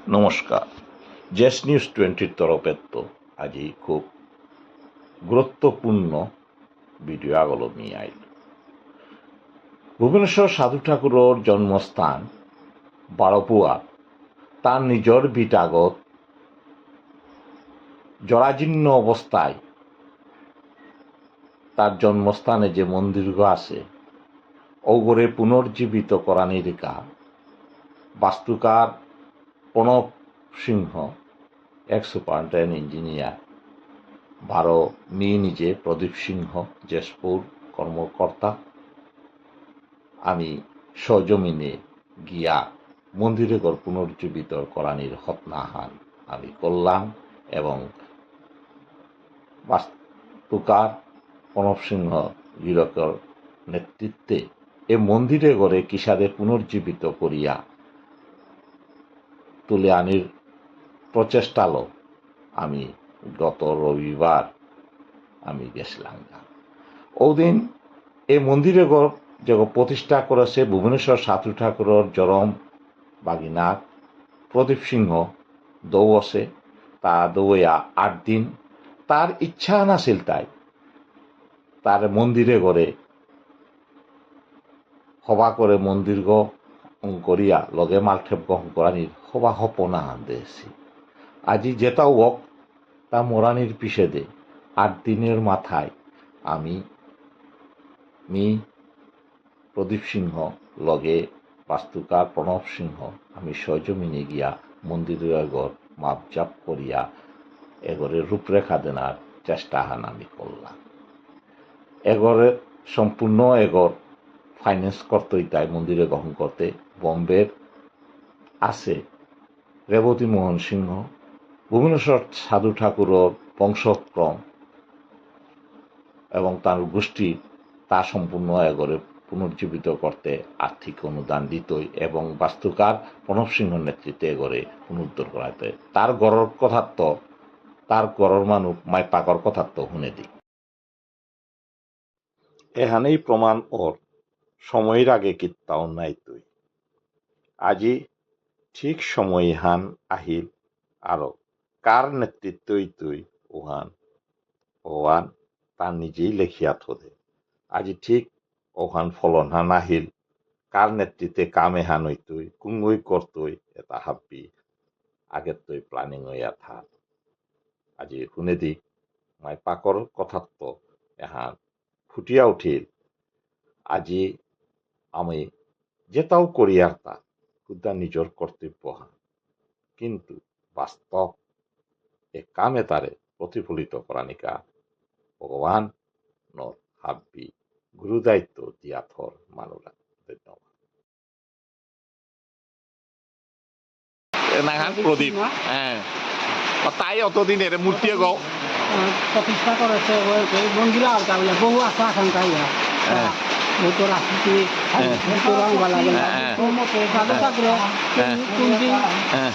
নমস্কার। JS news 20 তরফের তো আজি খুব গুরুত্বপূর্ণ ভিডিও আগলো নিয়ে আইল। ভুবনেশ্বর সাধু ঠাকুরের জন্মস্থান বারপুয়া তার নিজের বিটাগত জরাজীর্ণ অবস্থায় তার জন্মস্থানে যে মন্দিরগ আছে ওগরে পুনর্জীবিত করানির কাজ বাস্তুকার প্রণব সিংহ এক সুপারিনটেন্ডেন্ট ইঞ্জিনিয়ার ভারো নিজে প্রদীপ সিংহ জেসপুর কর্মকর্তা আমি সজমিনে গিয়া মন্দিরে গড় পুনর্জীবিত করানির হতনাহান আমি করলাম এবং বাস্তুকার প্রণব সিংহ গিরকর নেতৃত্বে এ মন্দিরে গড়ে কিসাদের পুনর্জীবিত করিয়া তুলে আনির প্রচেষ্টালো আমি গত রবিবার আমি গেছিলাম। ওদিন এই মন্দিরে যে প্রতিষ্ঠা করেছে ভুবনেশ্বর সাধু ঠাকুরের জরম বাগিনাথ প্রদীপ সিংহ দৌছে তা দৌয়া 8 দিন তার ইচ্ছা নাছিল তাই তার মন্দিরে গড়ে সভা করে মন্দির করিয়া লগে মালক্ষেপ গ্রহণ করানির সভা হপনা হান দিয়েছি। আজি যেটাও হোক তা মোরানির পিছেদে 8 দিনের মাথায় আমি প্রদীপ সিংহ লগে বাস্তুকার প্রণব সিংহ আমি সজমিনে গিয়া মন্দিরের এগর মাপজাপ করিয়া এগরে রূপরেখা দেনার চেষ্টা হান আমি করলাম। এগরে সম্পূর্ণ এগর ফাইন্যান্স করতেই তাই মন্দিরে গ্রহণ করতে বম্বের আছে রেবতী মোহন সিংহ ভুবনেশ্বর সাধু ঠাকুরের বংশক্রম এবং তার গোষ্ঠী তা সম্পূর্ণ এগরে পুনর্জীবিত করতে আর্থিক অনুদান দিতই এবং বাস্তুকার প্রণব সিংহ নেতৃত্বে এগরে পুনরুদ্ধার করাতে তার গড়ের কথা তো তার গড়ের মানুষ মাই পাকর কথা তো শুনে দিই এখানেই প্রমাণ ওর সময়ের আগে কিত্তাও নাই তুই আজি ঠিক সময় হান আহিল আরো কার নেতৃত্বই তুই ওহান ওহান তার নিজেই লেখিয়া থোদে আজি ঠিক ওহান ফলন হান আহিল কার নেতৃত্বে কামে হান হই তুই কুঙ্গই করতই এটা হাব্বি আগের তুই প্ল্যানিং হইয়া থাক আজি শুনে দি মাই পাকর কথাত তো এহান ফুটিয়া উঠিল আজি আমি যেটাও করিয়ার তা খুদা নিজের কর্তব্য হান কিন্তু বাস্তব এ কামে তারে প্রতিফলিত করানিকা ভগবান নর হাব্বি গুরু দায়িত্ব দিয়া থর মানুরা। ধন্যবাদ। নাহান প্রদীপ হ্যাঁ তাই অতদিনের মূর্তি গো প্রতিষ্ঠা করেছে মন্দির আর বহু আশা আকাঙ্ক্ষা বহু রাজনীতি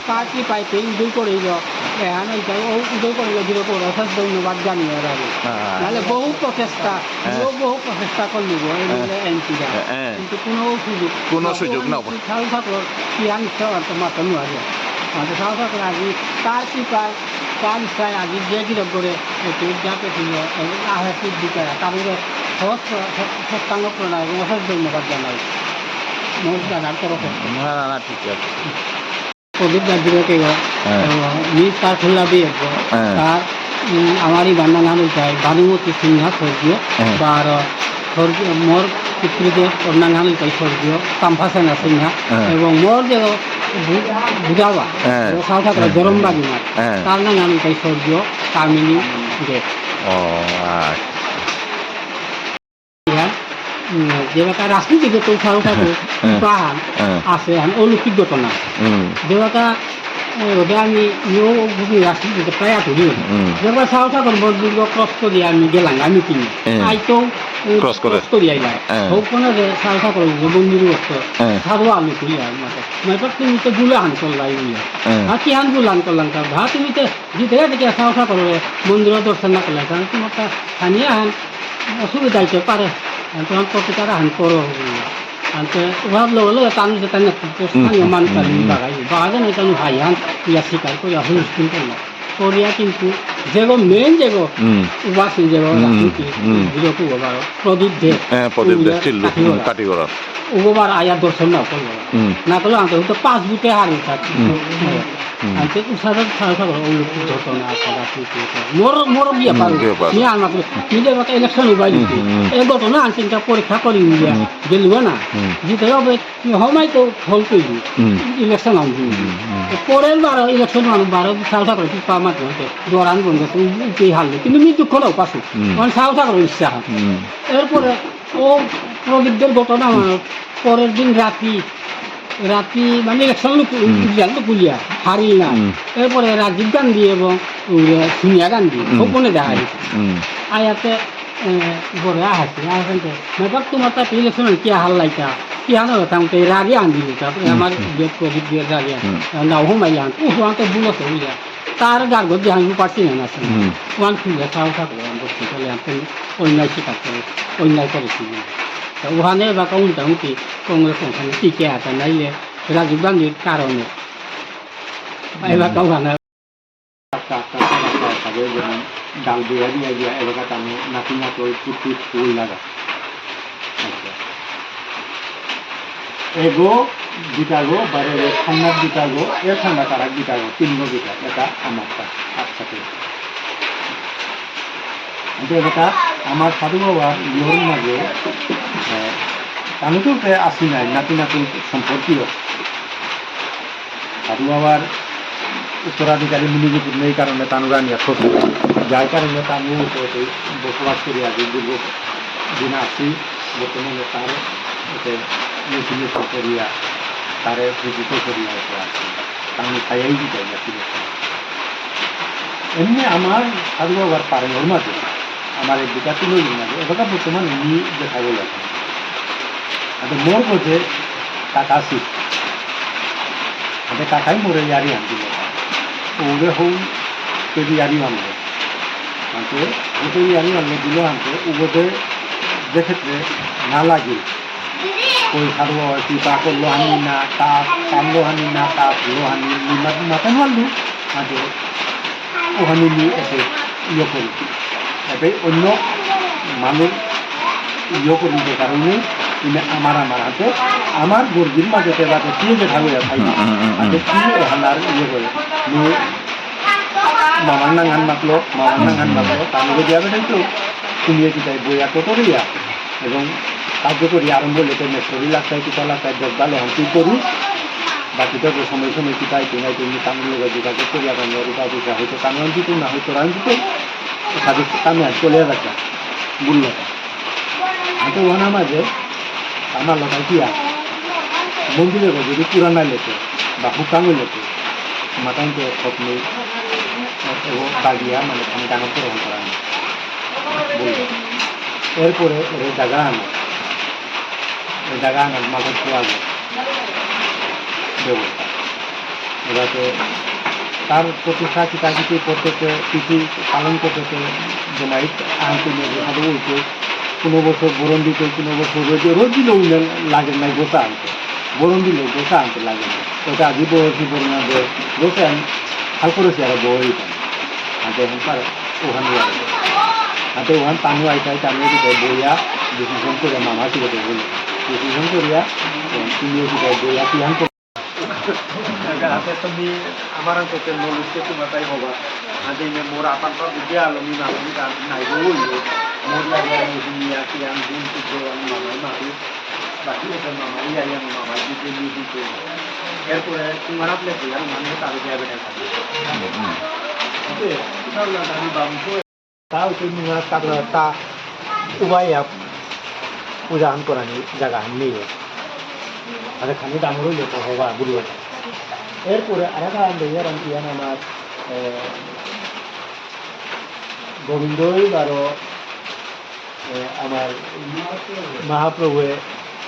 পার্টি পাইতে উদয় করিল এখন উদয় করিল অশেষ ধন্যবাদ জানিয়ে নাহলে বহু প্রচেষ্টা করলি এমপিরা কিন্তু কোনো সুযোগ সাধু ঠাকুর কিয়া নিশ্চয় মাত্র নোৱাৰে সাধু ঠাকুর আজি তার কৃপায় তার ইচ্ছায় আজি যে গিরক করে যাকে ছিল আহে সিদ্ধিকা তাদের সত্যাঙ্গ প্রণয় এবং অশেষ ধন্যবাদ জানাই মোট দাদার তরফে। ঠিক আছে প্রদীপ দাদিকে নিজ তার খুল্লা দিয়ে তার আমারই বান্না নাম চাই ভানুমতী সিংহা স্বর্গীয় বা স্বর্গীয় মোর পিতৃদেব ওর নাম চাই স্বর্গীয় কাম্ফা সেনা সিংহা এবং মোর যে বুঝাবা সাধু ঠাকুরের জরম বাগিনার তার নাম চাই স্বর্গীয় কামিনী দেব। যেটা রাজনীতিতে তো সাধু ঠাকুর বাহান আছে অলৌকিক ঘটনা যেটা আমি ভূমি রাজনীতিতে প্রায় ধরি যেবার সাধু ঠাকুর মন্দির ক্রস করি আমি গেলাম আমি কিনি আইতেও ক্রস করি আইলাম ওখানে যে সাধু ঠাকুর মন্দির সাধু আমি করি আর মাঠে মাইপার তুমি তো গুলো হান করলাই আর কি হান গুলো হান করলাম তার ভা তুমি তো জিতে দেখে সাধু ঠাকুর মন্দিরের দর্শন না করলাই কারণ তোমার স্থানীয় হান অসুবিধা হইতে পারে তখন প্রতিকার হান করো Ante wab lo tanu se tanu স্থানীয় মানুষ আর বাগান তনু হাইয়ান ইয়া শিকার করে হুলস্থুল করলো কোরিয়া কিন্তু যেগো মেন যেগো উবাসী যেগো রাজনীতি বিরোধী ওবার প্রদীপ দেব কাটিগড়া ওবার আয়া দর্শন না করলো না করলে আনতে তো 5 বুটে হারি থাকি আনতে উসাদের সারা ঘটনা করা মোর বিয়া পারো নি আমাকে নিজে বাকে ইলেকশন উবাই দিতে এই ঘটনা আনতে পরীক্ষা করি নিয়া গেলব না জিতে হবে হমাই তো ফল কইলি ইলেকশন আনবি পরের বার ইলেকশন আনবো 12 সাল থাকলে কি পামা দরান বন্ধ উঠেই হারলো কিন্তু মৃত্যু খোলাও পাশে মানে সাল থাকলে ইচ্ছা হয় এরপরে ও প্রদীপদের ঘটনা আমার পরের দিন রাতি মানে ইলেকশন তো পুলিয়া হারি না এরপরে রাজীব গান্ধী এবং সোনিয়া গান্ধী গোপনে দেখা গেছে আয়াতে বড় আহাসি আহাসে মেঘাক তোমার তাতে ইলেকশন কি হাল্লাইটা কি হানো তামতে রাগে আনদিল তারপরে আমার প্রদীপ দিয়ে রাগে নাও হমাইয়া তো বুলছে বুঝা তার গার্গত যে আমি পারছি না আছে ওয়ান খুলে তাও থাকলো বসতে চলে আপনি অন্যায় স্বীকার করে অন্যায় করেছি ওখানে বা মোটামুটি কংগ্রেস ওখানে টিকে আছে নাইলে রাজীব গান্ধীর কারণে এবার ওখানে ডাল দিয়া দিয়া দিয়া এলাকাটা আমি নাতি নাতি ফুট ফুল লাগা এগো দুটাগো বাইরে ঠান্ডার দুটাগো এ ঠান্ডা তারা দুটাগো 3 গো দুটা এটা আমারটা একসাথে এটা আমার সাধু বাবা ইহর মাঝে আমি তো আসি নাই নাতি নাতি সম্পর্কীয় সাধু বাবার উত্তরাধিকারী মিলিগুপুর নেই কারণে তানুরা নিয়ে ছোট যার কারণে তানু বসবাস করি আগে দীর্ঘ দিন আসি বর্তমানে তার মিছিল করিয়া তারে পূজিত করিয়া আসি তানু খাইয়াই দিতে এমনি আমার সাধু বাবার পারের মাঝে আমার এই দুটা তিন মাঝে এবার বর্তমান এমনি দেখা গেল এখন মোর বোঝে টাকা শিখ আমাদের টাকাই মোরে ইয়ারি আনছিল ওরে হল কেজি ইয়ারি আনলো আনতে ওকে ইয়ারি আনলো দিল আনতে ওকে যে ক্ষেত্রে না লাগে ওই সাধু বাবা কি তা করলো হানি না তা টানলো হানি না তা হলো হানি মাথায় মারলো আনতে ওখানে নিয়ে এসে ইয়ে করি এতে অন্য মানুষ ইয়ে করি যে কারণে আমার হাতে আমার গর্বির মাঝে বাতে কি যে থাকবে হাতে কি ওখানার ইয়ে করে মামার নাঙ্গান মাতলো তার মধ্যে দেওয়া বেটাই তো কুমিয়ে কিটাই বইয়া কতরিয়া এবং কার্যকরী আরম্ভ লেতে মেসরি লাগতায় কিতা লাগতায় দেখভাল হাঁটি করি বাকিটা সময় কিতাই কিনাই তুমি তামিল লোকের যোগাযোগ করিয়া কারণে রূপা পয়সা হয়তো কামিয়ান দিত না হয়তো রান দিত সাথে কামিয়ান চলে যাচ্ছে বললো হাতে ওখানা মাঝে আমার লোকাল কি আছে মন্দিরে যদি পুরানা লেখে বা হুকাঙে লেখে মাতাইতে স্বপ্নে এবং বাগিয়া মানে আমি ডাঙর গ্রহণ করা নেই বলল এরপরে এই জায়গা আনার মাঝে খোলা যায় ব্যবস্থা এবারে তার প্রতিষ্ঠা কিতাকিতি করতেছে তিথি পালন করতেছে জমাই আনতে নিয়ে সাধু বলছে কোনো বছর বরণ দিতে কোনো বছর রোজ দিলেও লাগে নাই গোসা আনতে বরণ দিলেও গোসা আনতে লাগে না ওটা আজই বয়সী বরণ আনতে গোসা হাল করেছি আর বই হাতে এখন পারে ওখানে হাতে ওখান টানু আইতাই টানিয়ে দিতে বইয়া ডিসিশন করে মামা শিখতে বলি ডিসিশন করিয়া তুমিও শিখাই বইয়া কিহান হাতে তুমি আমার অন্তত মনুষ্য তোমাটাই হবা আজ মোর আপার বুঝে আলমি মামি নাই বলল মোর লাগিয়ে নিয়া কিহান দিন কিছু আমি মামাই মামি বাকি ওটা মামাই আই আমি মামাই দিতে নিয়ে দিতে এরপরে তোমার আপনি আর মানুষ তাদের দেওয়া বেটার থাকে তাও তুমি তা উবাই পূজাহান করানি জায়গা নিয়ে আর খানি ডাঙরই লোক হবা বুড়িয়ে এরপরে আরেকটা আন্দোলন ইয়ান আমার গোবিন্দই বারো আমার মহাপ্রভুয়ে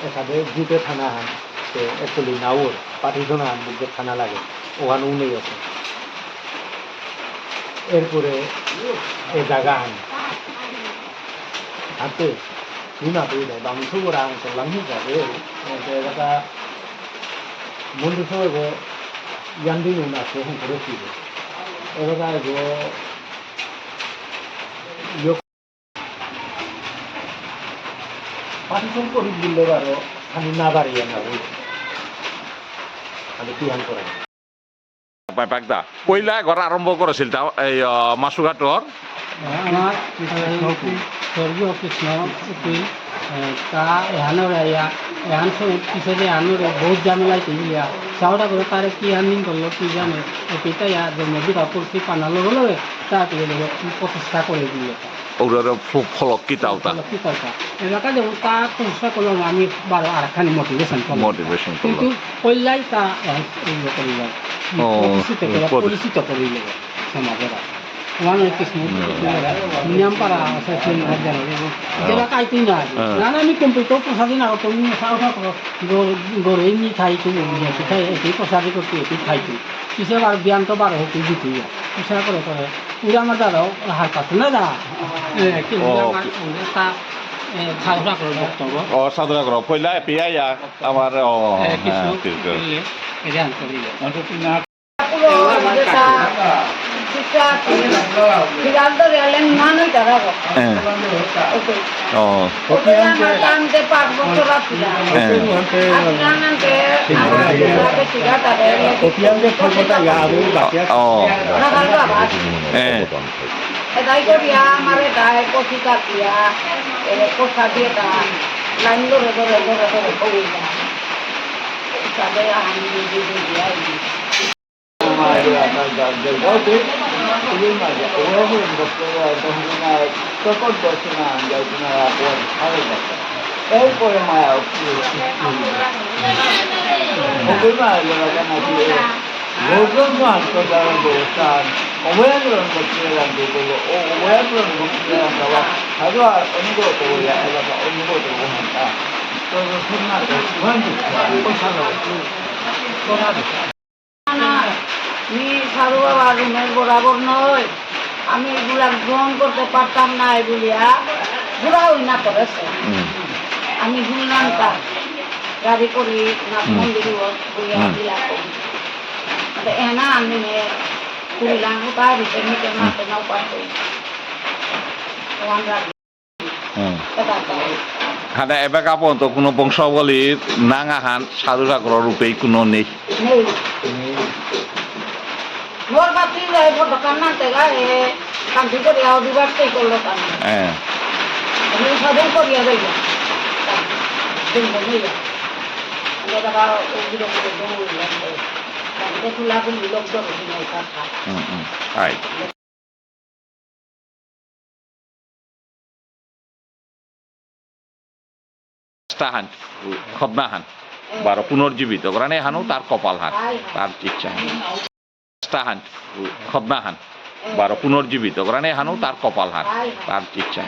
এখানে দুটো থানা হান সে একচুয়ালি নাওর পাঠিয়েছনা হান বুঝতে থানা লাগে ওখানে উনেই আছে এরপরে এই জায়গা হান হাতে 누나들이 너무 수고랑 랑히가래 내가 먼저 서고 양등이 나서 한 그렇지 그래가지고 역 반송 꼬리 빌려가로 한 나가리 옛날에 아니 그한 거라 পাকদা পইলা ঘর আরম্ভ করেছিল তাও এই মাসুঘাটর আমার স্বর্গীয় কৃষ্ণ উকিল তা এহানোর এহান পিছনে এহানোর বহুত ঝামেলাই ইয়া চাওটা করে তারে কি হান্ডিং করলো কি জানে এটা ইয়া নদীটা পড়ছি পানালো হলো তারপরে প্রতিষ্ঠা করে দিল ওর ফলক কিতাওতা কি কথা এলাকা যেমন তা প্রতিষ্ঠা করলাম আমি বারো আরেকখানি মোটিভেশন করলাম মোটিভেশন কিন্তু কল্যাই তা এইগুলো করিল পরিচিত করিল সমাজের ওয়ান কৃষ্ণ নিয়ম পারা আছে যেটা কাইতেই না না আমি কম্পিউটার প্রসাদী না তুমি চাওটা গরু এমনি খাইতো খাই এটি প্রসাদী করতে এটি খাইতো পিছে বার ব্যায়াম তো বার হইতে দিতে পিছা করে করে পুরা আমার দাদাও হার পাচ্ছে না দা তা খাওয়া করে বক্তব্য সাধনা করো পইলা পিয়াইয়া আমার কৃষ্ণ এটা আনতে Girando real mano y carajo. Bastante para vosotros rápida. copiando forma ya abu bakia Dai korea mare dai cosita kia cosa dieta lain lo re koida. Sabe a ni di dia. এরপরে মায়া ভোজন আন্তর্জাতিক ব্যবস্থান অভয়াগ্রহণ করতে লাগবে বললো ও অভয়াগ্রহণ করতে আমরা আরো অনুগ্রহ করবো এলাকা অনুগ্রহ করবো হ্যাঁ তো আমি সাধু বাবা রুমের বরাবর নয় আমি এগুলা গ্রহণ করতে পারতাম না এগুলিয়া ঘোরা হই না করেছে আমি শুনলাম তা গাড়ি করি নাথ মন্দির এনা আমি কুড়িলাম তার ভিতরে নিতে নাতে নাও পারতো হানা এবার কাপন তো কোনো বংশাবলীর নাঙাহান সাধু ঠাকুরের রূপেই কোনো নেই মোর বাতি যায় দোকান না তেগা কান্তি করে দিবার সেই করলো কান আমি সাধু করিয়া যাই হান খদনা হান বারো পুনর্জীবিত কারণ হানও তার কপাল হান তার ইচ্ছা হান খদনা হান বারো পুনর্জীবিত কারণ হানও তার কপাল হান তার ইচ্ছা